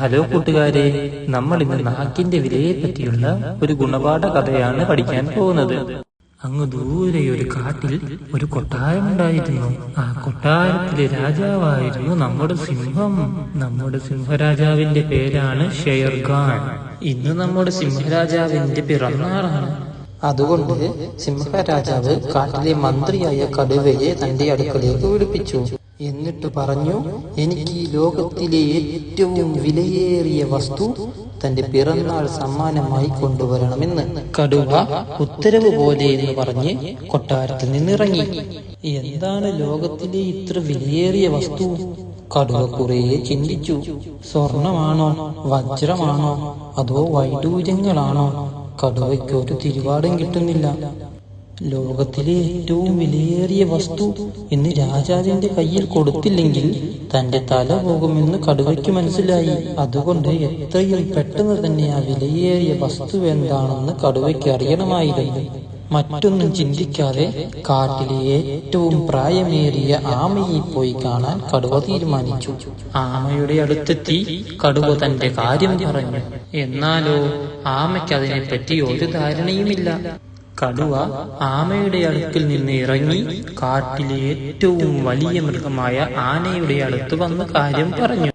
Hello കൂട്ടുകാരെ, നമ്മൾ ഇന്ന് നാക്കിന്റെ വിലയെ പറ്റിയുള്ള ഒരു ഗുണപാഠ കഥയാണ് പഠിക്കാൻ പോകുന്നത്. അങ്ങ് ദൂരെ ഒരു കാട്ടിൽ ഒരു കൊട്ടാരമുണ്ടായിരുന്നു. ആ കൊട്ടാരത്തിലെ രാജാവായിരുന്നു നമ്മുടെ സിംഹം. നമ്മുടെ സിംഹരാജാവിന്റെ പേരാണ് ഷെയർഖാൻ. ഇന്ന് നമ്മുടെ സിംഹരാജാവിന്റെ പിറന്നാളാണ്. അതുകൊണ്ട് സിംഹരാജാവ് കാട്ടിലെ മന്ത്രിയായ കടുവയെ തന്റെ അടുക്കലേക്ക് വിളിപ്പിച്ചു. എന്നിട്ട് പറഞ്ഞു, എനിക്ക് ഈ ലോകത്തിലെ ഏറ്റവും വിലയേറിയ വസ്തു തന്റെ പിറന്നാൾ സമ്മാനമായി കൊണ്ടുവരണമെന്ന്. കടുവ ഉത്തരവ് പോലെ എന്ന് പറഞ്ഞ് കൊട്ടാരത്തിൽ നിന്നിറങ്ങി. എന്താണ് ലോകത്തിലെ ഇത്ര വിലയേറിയ വസ്തു? കടുവ കുറെ ചിന്തിച്ചു. സ്വർണമാണോ, വജ്രമാണോ, അതോ വൈഡൂര്യങ്ങളാണോ? കടുവയ്ക്ക് ഒരു തിരിവാടും കിട്ടുന്നില്ല. ലോകത്തിലെ ഏറ്റവും വിലയേറിയ വസ്തു ഇന്ന് രാജാവിന്റെ കയ്യിൽ കൊടുത്തില്ലെങ്കിൽ തന്റെ തല പോകുമെന്ന് കടുവയ്ക്ക് മനസ്സിലായി. അതുകൊണ്ട് എത്രയും പെട്ടെന്ന് തന്നെ ആ വിലയേറിയ വസ്തു എന്താണെന്ന് കടുവയ്ക്ക് അറിയണമായിരുന്നു. മറ്റൊന്നും ചിന്തിക്കാതെ കാട്ടിലെ ഏറ്റവും പ്രായമേറിയ ആമയെ പോയി കാണാൻ കടുവ തീരുമാനിച്ചു. ആമയുടെ അടുത്തെത്തി കടുവ തന്റെ കാര്യം പറഞ്ഞു. എന്നാലോ ആമയ്ക്ക് അതിനെപ്പറ്റി ഒരു ധാരണയുമില്ല. കടുവ ആമയുടെ അടുക്കിൽ നിന്ന് ഇറങ്ങി കാട്ടിലെ ഏറ്റവും വലിയ മൃഗമായ ആനയുടെ അടുത്ത് വന്ന് കാര്യം പറഞ്ഞു.